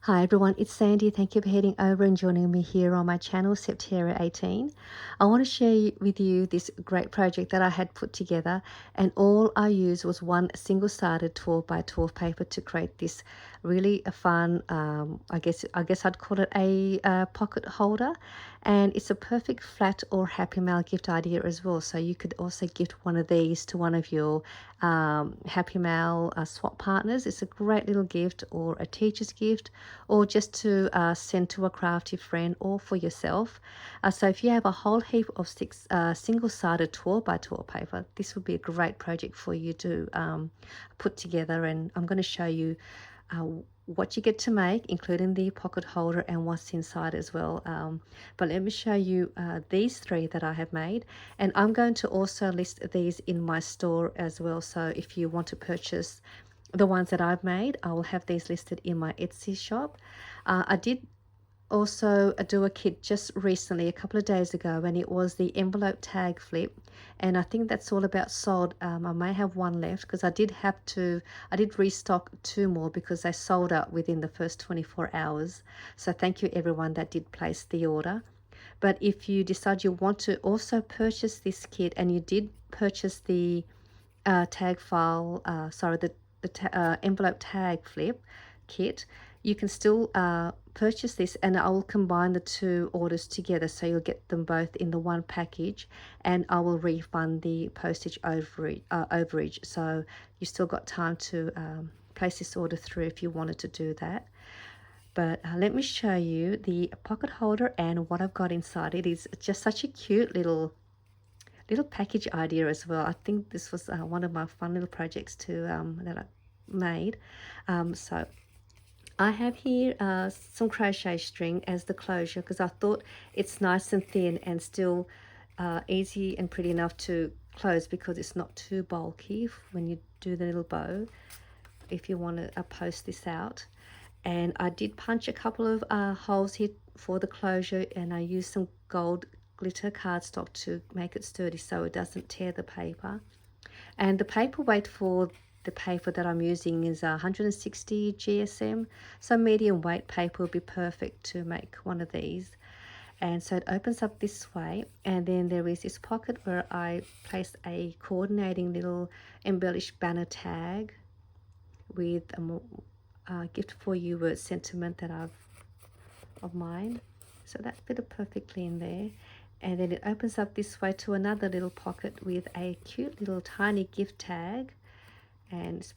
Hi everyone, it's Sandy. Thank you for heading over and joining me here on my channel, Septeria 18. I want to share with you this great project that I had put together, and all I used was one single-sided 12 by 12 paper to create this really fun, I guess I'd call it a pocket holder, and it's a perfect flat or happy mail gift idea as well. So you could also gift one of these to one of your happy mail swap partners. It's a great little gift, or a teacher's gift, or just to send to a crafty friend or for yourself. So if you have a whole heap of single-sided 12 by 12 paper, this would be a great project for you to put together, and I'm going to show you what you get to make, including the pocket holder and what's inside as well. But let me show you these three that I have made, and I'm going to also list these in my store as well. So if you want to purchase the ones that I've made, I will have these listed in my Etsy shop. I did also do a kit just recently, a couple of days ago, and it was the envelope tag flip, and I think that's all about sold. I may have one left because I did restock two more because they sold out within the first 24 hours. So thank you everyone that did place the order. But if you decide you want to also purchase this kit, and you did purchase the tag file, the envelope tag flip kit, you can still purchase this, and I will combine the two orders together, so you'll get them both in the one package, and I will refund the postage overage. So you still got time to place this order through if you wanted to do that. But let me show you the pocket holder and what I've got inside. It is just such a cute little package idea as well. I think this was one of my fun little projects to that I made. So I have here some crochet string as the closure, because I thought it's nice and thin and still easy and pretty enough to close, because it's not too bulky when you do the little bow, if you want to post this out. And I did punch a couple of holes here for the closure, and I used some gold glitter cardstock to make it sturdy so it doesn't tear the paper. And the paper weight for the paper that I'm using is 160 GSM, so medium weight paper would be perfect to make one of these. And so it opens up this way, and then there is this pocket where I placed a coordinating little embellished banner tag with a gift for you word sentiment that of mine. So that fit perfectly in there. And then it opens up this way to another little pocket with a cute little tiny gift tag, and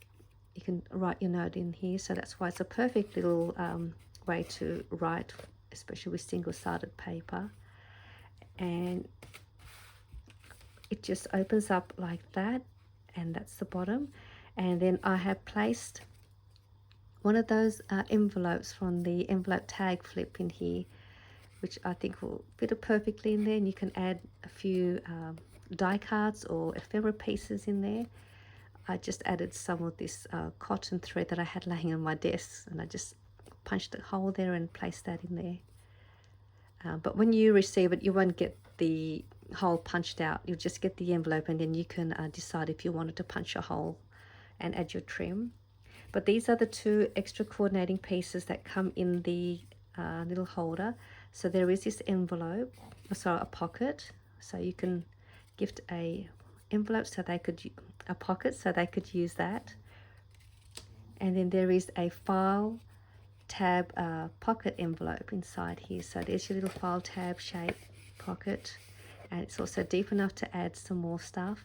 you can write your note in here. So that's why it's a perfect little way to write, especially with single-sided paper. And it just opens up like that, and that's the bottom. And then I have placed one of those envelopes from the envelope tag flip in here, which I think will fit perfectly in there. And you can add a few die cards or ephemera pieces in there. I just added some of this cotton thread that I had laying on my desk, and I just punched a hole there and placed that in there. But when you receive it, you won't get the hole punched out. You'll just get the envelope, and then you can decide if you wanted to punch a hole and add your trim. But these are the two extra coordinating pieces that come in the little holder. So there is this envelope, sorry, a pocket, so you can gift a envelope so they could, a pocket so they could use that. And then there is a file tab pocket envelope inside here. So there's your little file tab shape pocket, and it's also deep enough to add some more stuff.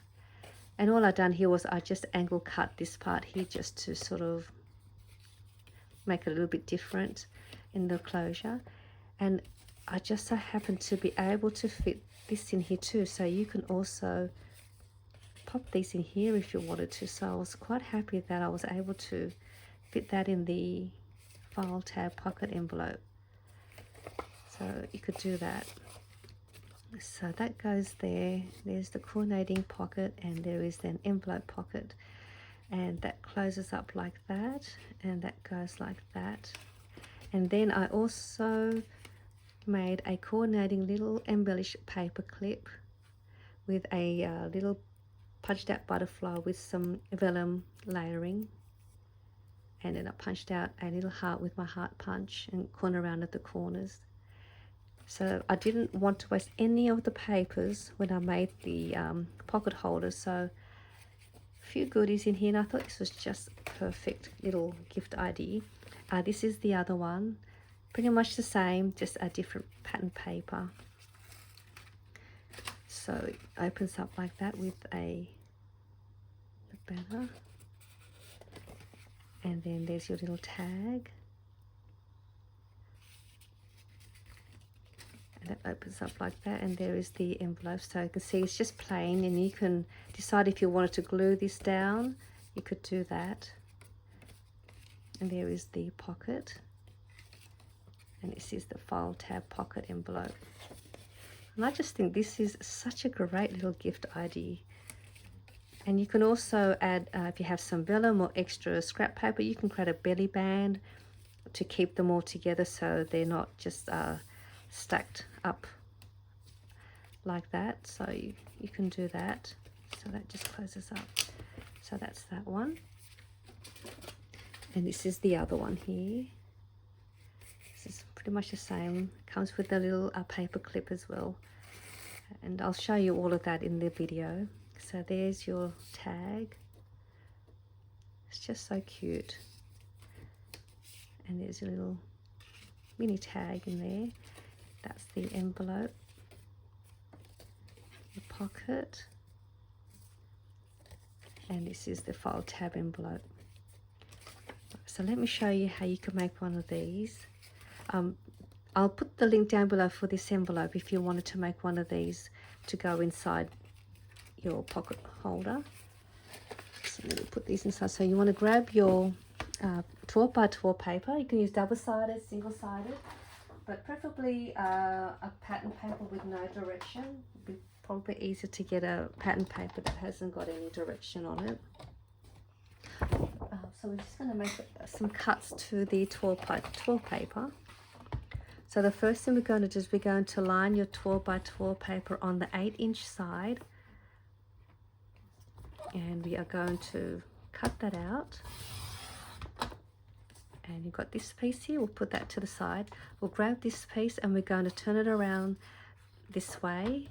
And all I've done here was I just angle cut this part here just to sort of make it a little bit different in the closure. And I just so happen to be able to fit this in here too, so you can also pop these in here if you wanted to. So I was quite happy that I was able to fit that in the file tab pocket envelope, so you could do that. So that goes there. There's the coordinating pocket, and there is an envelope pocket, and that closes up like that, and that goes like that. And then I also made a coordinating little embellished paper clip with a little punched out butterfly with some vellum layering, and then I punched out a little heart with my heart punch and corner around at the corners. So I didn't want to waste any of the papers when I made the pocket holder, so a few goodies in here, and I thought this was just perfect little gift idea. This is the other one, pretty much the same, just a different pattern paper. So it opens up like that with the banner, and then there's your little tag, and it opens up like that, and there is the envelope. So you can see it's just plain, and you can decide if you wanted to glue this down, you could do that. And there is the pocket, and this is the file tab pocket envelope. And I just think this is such a great little gift idea. And you can also add, if you have some vellum or extra scrap paper, you can create a belly band to keep them all together so they're not just stacked up like that. So you can do that. So that just closes up. So that's that one. And this is the other one here. This is pretty much the same. Comes with a little paper clip as well. And I'll show you all of that in the video. So there's your tag. It's just so cute. And there's a little mini tag in there. That's the envelope. The pocket. And this is the file tab envelope. So let me show you how you can make one of these. I'll put the link down below for this envelope if you wanted to make one of these to go inside your pocket holder. So let me put these inside. So you want to grab your 12 by 12 paper. You can use double-sided, single-sided, but preferably a pattern paper with no direction. It'd be probably easier to get a pattern paper that hasn't got any direction on it. So we're just going to make some cuts to the 12 by 12 paper. So the first thing we're going to do is we're going to line your 12 by 12 paper on the 8-inch side, and we are going to cut that out. And you've got this piece here, we'll put that to the side. We'll grab this piece and we're going to turn it around this way.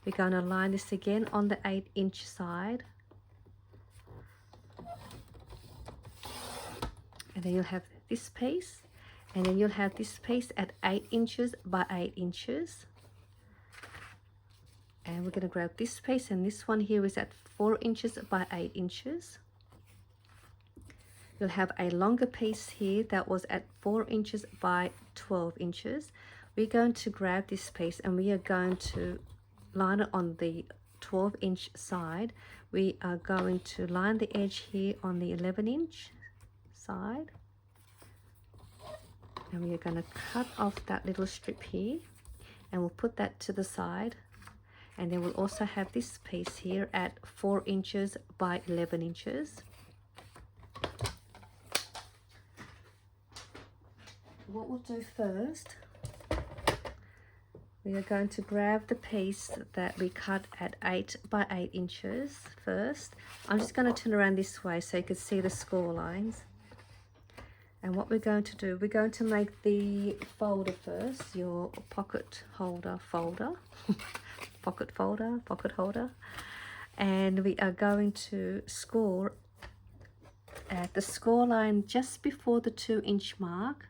We're going to line this again on the 8-inch side. And then you'll have this piece, and then you'll have this piece at 8 inches by 8 inches. And we're going to grab this piece, and this one here is at 4 inches by 8 inches. You'll have a longer piece here that was at 4 inches by 12 inches. We're going to grab this piece and we are going to line it on the 12-inch side. We are going to line the edge here on the 11-inch side, and we are going to cut off that little strip here, and we'll put that to the side. And then we'll also have this piece here at 4 inches by 11 inches. What we'll do first, we are going to grab the piece that we cut at 8 by 8 inches first. I'm just going to turn around this way so you can see the score lines. And what we're going to do, we're going to make the folder first, your pocket holder folder, pocket folder, pocket holder. And we are going to score at the score line just before the 2-inch mark.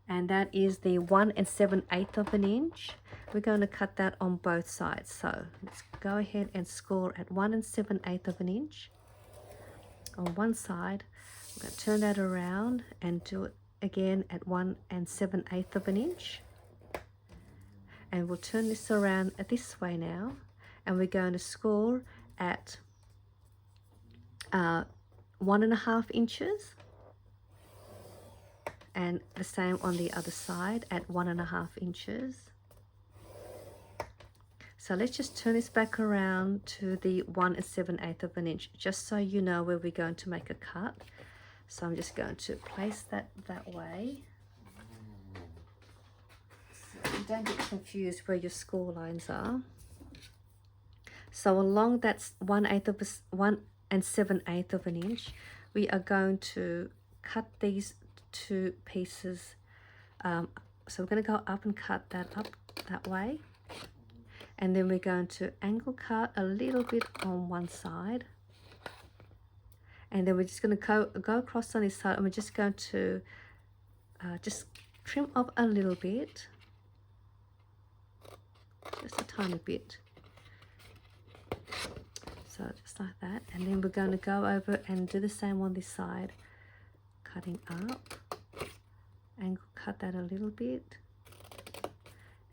And that is the 1 7/8 of an inch. We're going to cut that on both sides. So let's go ahead and score at 1 7/8 of an inch on one side. I'm going to turn that around and do it again at 1 7/8 of an inch. And we'll turn this around this way now, and we're going to score at 1.5 inches, and the same on the other side at 1.5 inches. So let's just turn this back around to the 1 7/8 of an inch, just so you know where we're going to make a cut. So I'm just going to place that way, so you don't get confused where your score lines are. So along that 1 7/8 of an inch, we are going to cut these two pieces. So we're going to go up and cut that up that way. And then we're going to angle cut a little bit on one side. And then we're just going to go across on this side, and we're just going to just trim off a little bit. Just a tiny bit. So just like that. And then we're going to go over and do the same on this side. Cutting up. Angle cut that a little bit.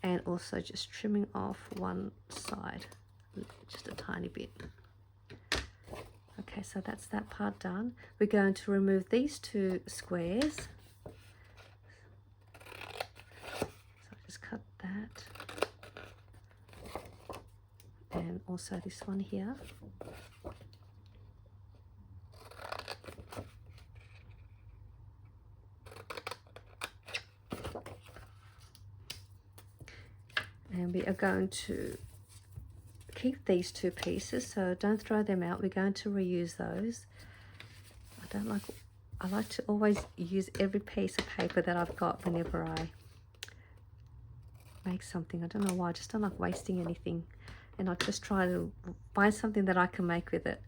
And also just trimming off one side. Just a tiny bit. Okay, so that's that part done. We're going to remove these two squares. So just cut that. And also this one here. And we are going to keep these two pieces, so don't throw them out. We're going to reuse those. I like to always use every piece of paper that I've got whenever I make something. I don't know why, I just don't like wasting anything. And I just try to find something that I can make with it.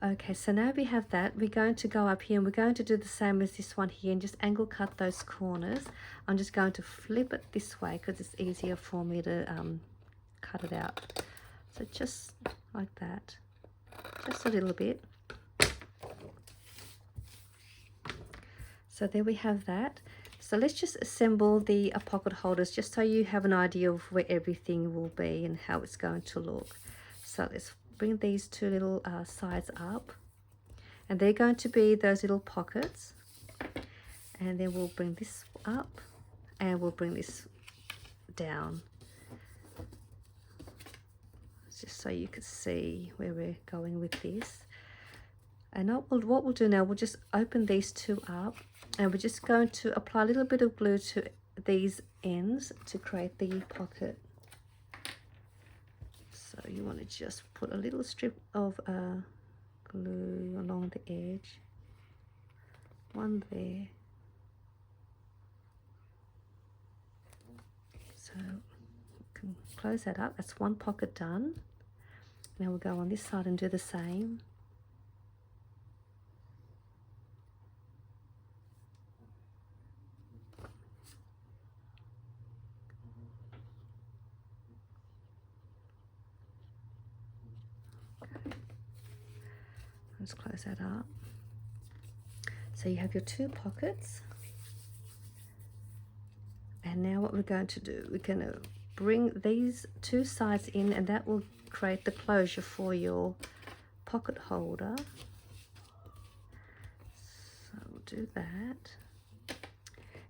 Okay, so now we have that. We're going to go up here and we're going to do the same as this one here and just angle cut those corners. I'm just going to flip it this way because it's easier for me to cut it out. So just like that, just a little bit. So there we have that. So let's just assemble the pocket holders just so you have an idea of where everything will be and how it's going to look. So let's bring these two little sides up, and they're going to be those little pockets. And then we'll bring this up and we'll bring this down, just so you could see where we're going with this. And what we'll do now, we'll just open these two up, and we're just going to apply a little bit of glue to these ends to create the pocket. So you want to just put a little strip of glue along the edge, one there. So you can close that up. That's one pocket done. Now we'll go on this side and do the same. Let's close that up. So you have your two pockets. And now what we're going to do, we're going to bring these two sides in, and that will create the closure for your pocket holder. So we'll do that.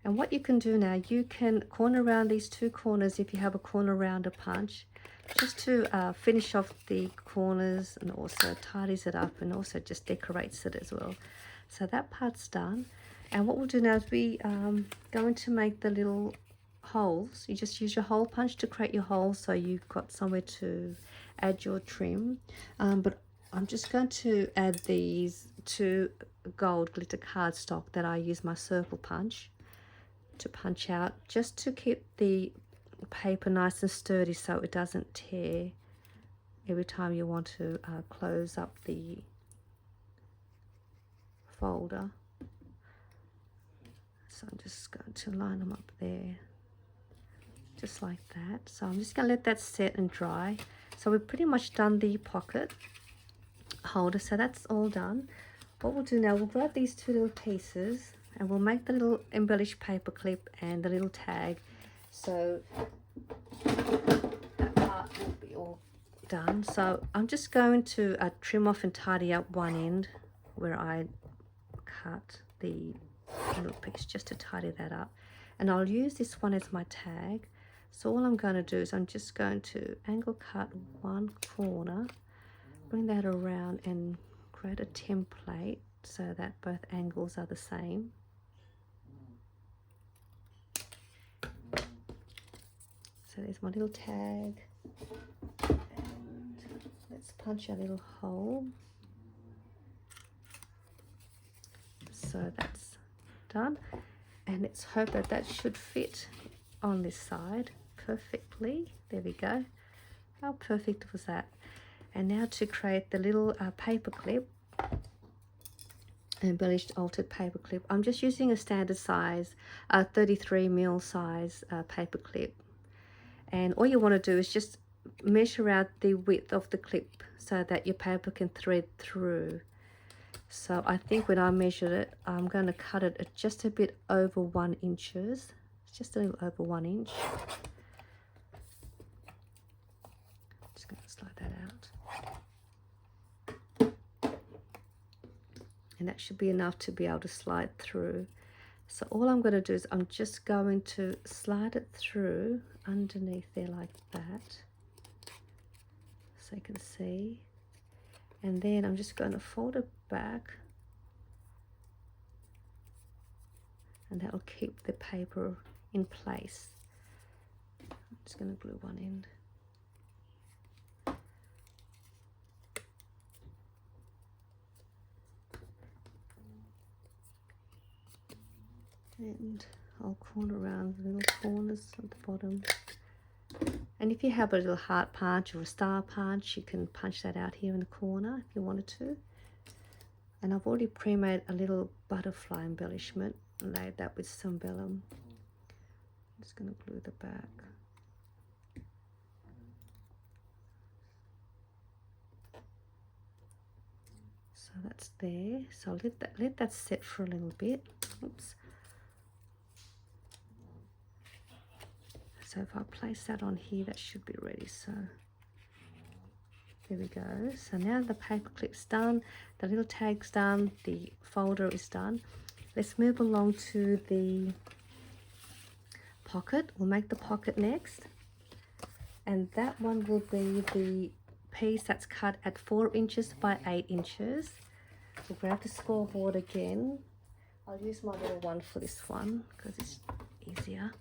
And what you can do now, you can corner around these two corners if you have a corner rounder punch, just to finish off the corners, and also tidies it up and also just decorates it as well. So that part's done. And what we'll do now is we going to make the little holes. You just use your hole punch to create your holes so you've got somewhere to add your trim. But I'm just going to add these two gold glitter cardstock that I use my circle punch to punch out, just to keep the paper nice and sturdy so it doesn't tear every time you want to close up the folder. So I'm just going to line them up there, just like that. So I'm just going to let that set and dry. So we've pretty much done the pocket holder, so that's all done. What we'll do now, we'll grab these two little pieces and we'll make the little embellished paper clip and the little tag. So that part will be all done. So I'm just going to trim off and tidy up one end where I cut the little piece, just to tidy that up. And I'll use this one as my tag. So all I'm going to do is I'm just going to angle cut one corner, bring that around and create a template so that both angles are the same. So there's my little tag, and let's punch a little hole. So that's done. And let's hope that that should fit on this side perfectly. There we go. How perfect was that? And now to create the little paper clip, embellished altered paper clip. I'm just using a standard size 33mm size paper clip, and all you want to do is just measure out the width of the clip so that your paper can thread through. So I think when I measured it, I'm going to cut it at just a bit over 1 inch, just a little over 1 inch. Just going to slide that out. And that should be enough to be able to slide through. So all I'm going to do is I'm just going to slide it through underneath there like that, so you can see. And then I'm just going to fold it back, and that will keep the paper in place. I'm just going to glue one end. And I'll corner around the little corners at the bottom. And if you have a little heart punch or a star punch, you can punch that out here in the corner if you wanted to. And I've already pre-made a little butterfly embellishment and laid that with some vellum. I'm just going to glue the back. So that's there. So let that set for a little bit. Oops. So if I place that on here, that should be ready. So there we go. So now the paper clip's done, the little tag's done, the folder is done. Let's move along to the pocket. We'll make the pocket next. And that one will be the piece that's cut at 4 inches by 8 inches. We'll grab the scoreboard again. I'll use my little one for this one because it's easier.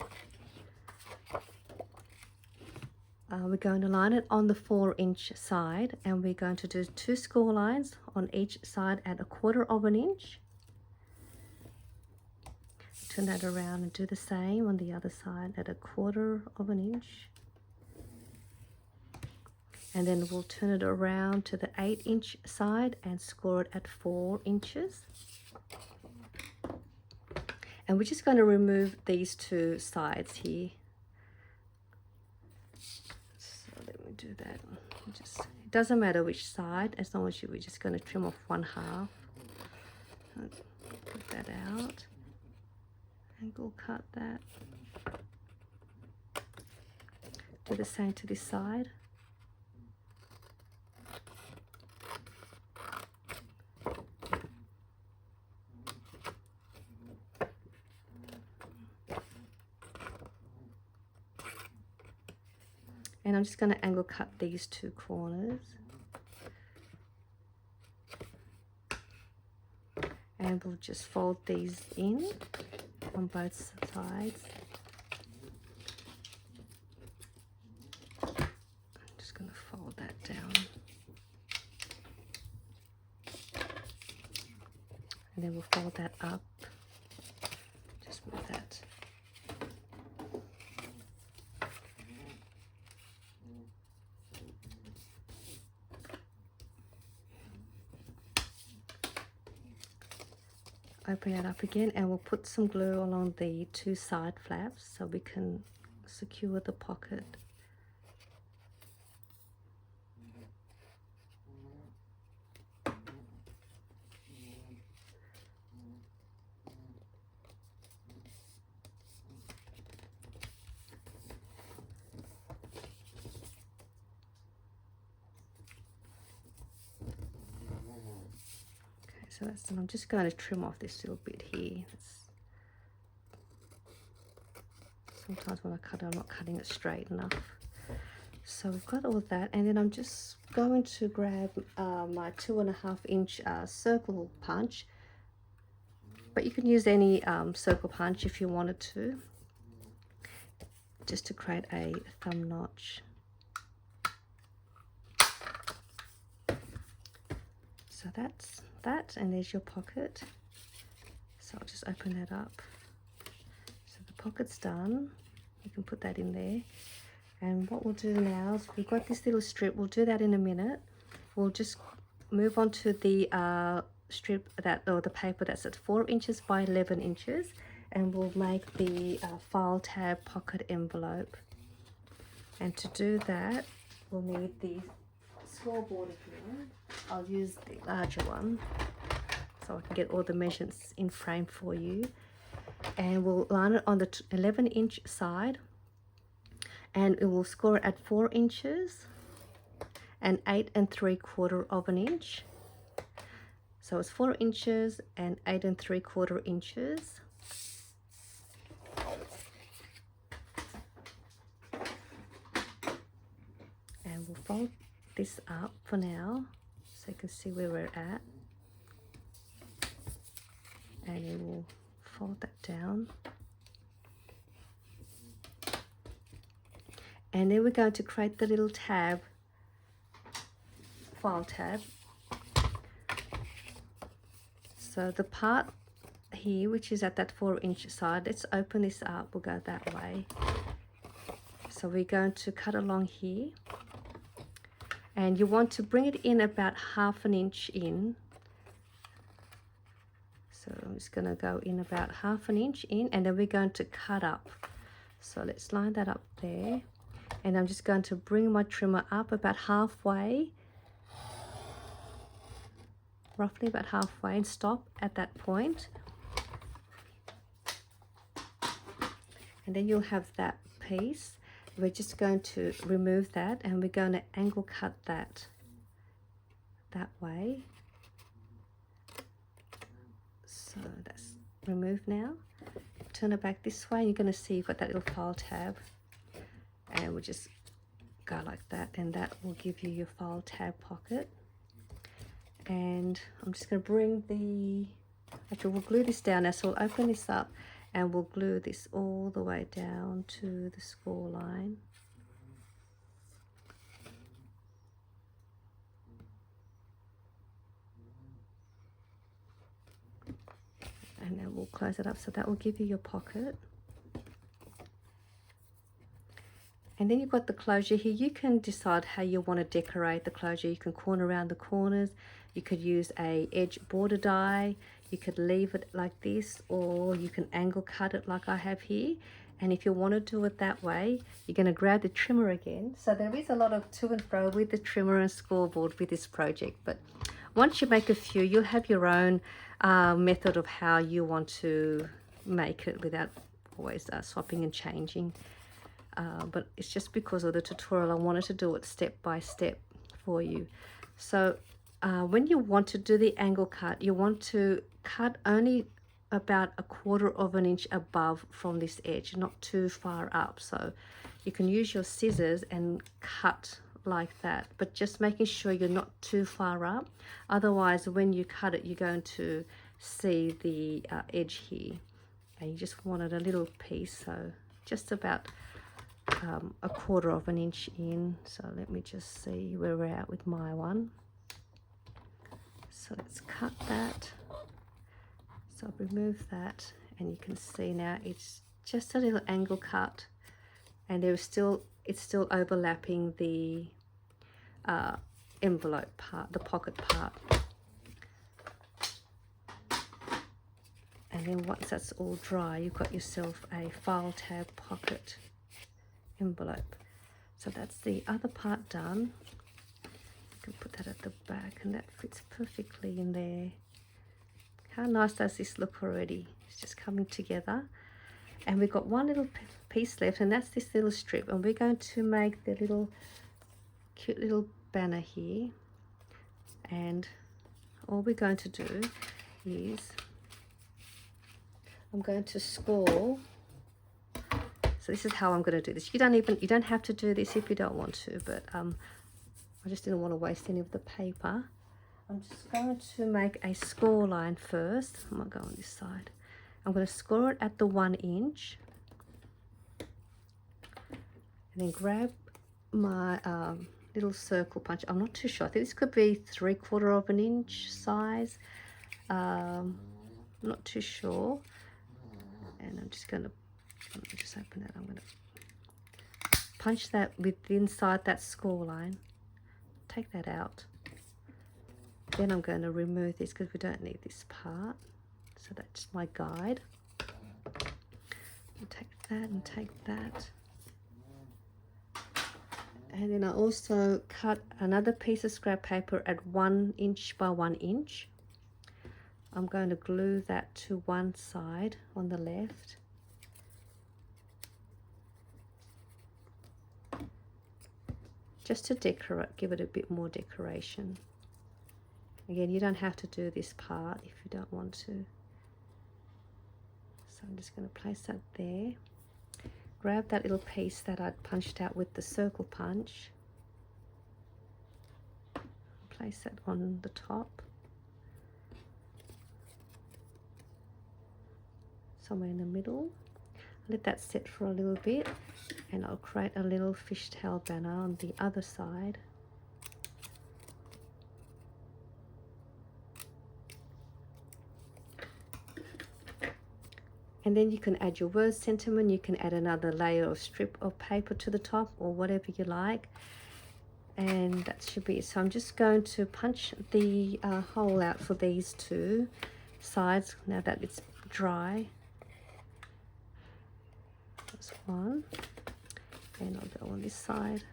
We're going to line it on the 4-inch side, and we're going to do 2 score lines on each side at 1/4 inch. Turn that around and do the same on the other side at 1/4 inch. And then we'll turn it around to the 8-inch side and score it at 4 inches. And we're just going to remove these 2 sides here. Do that. It doesn't matter which side, as long as we're just going to trim off 1/2. Put that out. Angle cut that. Do the same to this side. And I'm just going to angle cut these 2 corners. And we'll just fold these in on both sides. I'm just going to fold that down. And then we'll fold that up. Just move that. Open it up again, and we'll put some glue along the 2 side flaps so we can secure the pocket. So that's done. I'm just going to trim off this little bit here. Sometimes when I cut it, I'm not cutting it straight enough. So we've got all that, and then I'm just going to grab my 2.5-inch circle punch, but you can use any circle punch if you wanted to, just to create a thumb notch. So that's that, and there's your pocket. So So I'll just open that up. So the pocket's done. You can put that in there. And what we'll do now is we've got this little strip. We'll do that in a minute. We'll just move on to the strip or the paper that's at 4 inches by 11 inches, and we'll make the file tab pocket envelope. And to do that, we'll need the scoreboard again. I'll use the larger one so I can get all the measurements in frame for you. And we'll line it on the 11-inch side, and it will score it at 4 inches and 8 3/4 of an inch. So it's 4 inches and 8 3/4 inches. And we'll fold this up for now so you can see where we're at. And then we'll fold that down. And then we're going to create the little tab, file tab. So the part here, which is at that 4-inch side, let's open this up. We'll go that way. So we're going to cut along here, and you want to bring it in about 1/2 inch in. So I'm just going to go in about 1/2 inch in, and then we're going to cut up. So let's line that up there. And I'm just going to bring my trimmer up about halfway, roughly about halfway, and stop at that point. And then you'll have that piece. We're just going to remove that, and we're going to angle cut that way. So that's removed now. Turn it back this way, and you're going to see you've got that little file tab. And we'll just go like that, and that will give you your file tab pocket. And I'm just going to bring actually we'll glue this down now. So we'll open this up, and we'll glue this all the way down to the score line. And then we'll close it up, so that will give you your pocket. And then you've got the closure here. You can decide how you want to decorate the closure. You can corner around the corners. You could use a edge border die. You could leave it like this, or you can angle cut it like I have here. And if you want to do it that way, you're going to grab the trimmer again. So there is a lot of to and fro with the trimmer and scoreboard with this project. But once you make a few, you'll have your own method of how you want to make it without always swapping and changing. But it's just because of the tutorial, I wanted to do it step by step for you. So when you want to do the angle cut, you want to cut only about 1/4 of an inch above from this edge, not too far up. So you can use your scissors and cut like that, but just making sure you're not too far up. Otherwise, when you cut it, you're going to see the edge here, and you just wanted a little piece, so just about 1/4 of an inch in. So let me just see where we're at with my one. So let's cut that. So I'll remove that, and you can see now it's just a little angle cut, and it's still overlapping the envelope part, the pocket part. And then once that's all dry, you've got yourself a file tab pocket envelope. So that's the other part done. You can put that at the back, and that fits perfectly in there. How nice does this look already? It's just coming together. And we've got one little piece left, and that's this little strip, and we're going to make the little cute little banner here. And all we're going to do is I'm going to score. So this is how I'm going to do this. You don't have to do this if you don't want to, but I just didn't want to waste any of the paper. I'm just going to make a score line first. I'm going to go on this side. I'm going to score it at the 1 inch, and then grab my little circle punch. I'm not too sure. I think this could be 3/4 of an inch size. I'm not too sure. And I'm just going to just open that. I'm going to punch that with inside that score line. Take that out. Then I'm going to remove this because we don't need this part. So that's my guide. I'll take that and take that. And then I also cut another piece of scrap paper at 1 inch by 1 inch. I'm going to glue that to one side on the left. Just to decorate, give it a bit more decoration. Again, you don't have to do this part if you don't want to. So I'm just going to place that there. Grab that little piece that I'd punched out with the circle punch. Place that on the top. Somewhere in the middle. Let that sit for a little bit, and I'll create a little fishtail banner on the other side. And then you can add your word sentiment. You can add another layer of strip of paper to the top, or whatever you like. And that should be it. So I'm just going to punch the hole out for these two sides now that it's dry. That's one. And I'll go on this side.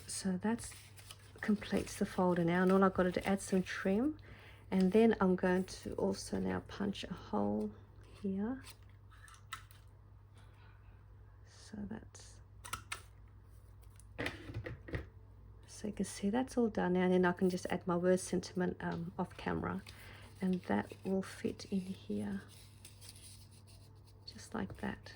So that completes the folder now, and all I've got to do is add some trim. And then I'm going to also now punch a hole here. So so you can see that's all done now, and then I can just add my word sentiment off camera, and that will fit in here, just like that.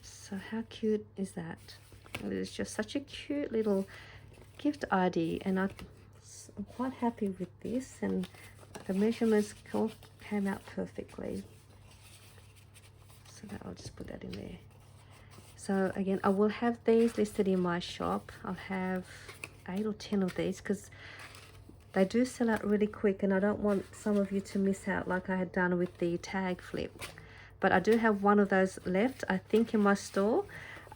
So how cute is that? It is just such a cute little gift ID, and I'm quite happy with this, and the measurements all came out perfectly. So that I'll just put that in there. So again, I will have these listed in my shop. I'll have 8 or 10 of these because they do sell out really quick, and I don't want some of you to miss out like I had done with the tag flip. But I do have one of those left, I think, in my store.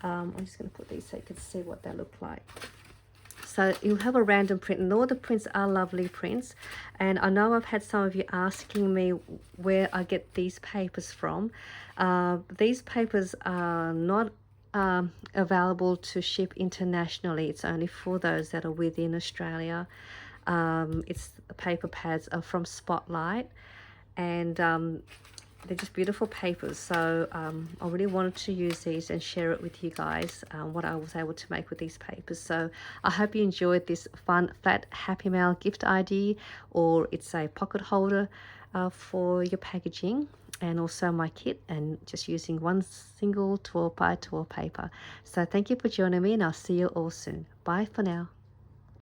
I'm just going to put these so you can see what they look like. So you'll have a random print, and all the prints are lovely prints. And I know I've had some of you asking me where I get these papers from. These papers are not available to ship internationally. It's only for those that are within Australia. It's the paper pads are from Spotlight, and they're just beautiful papers. So I really wanted to use these and share it with you guys, what I was able to make with these papers. So I hope you enjoyed this fun flat Happy Mail gift ID, or it's a pocket holder for your packaging, and also my kit, and just using one single 12 by 12 paper. So thank you for joining me, and I'll see you all soon. Bye for now.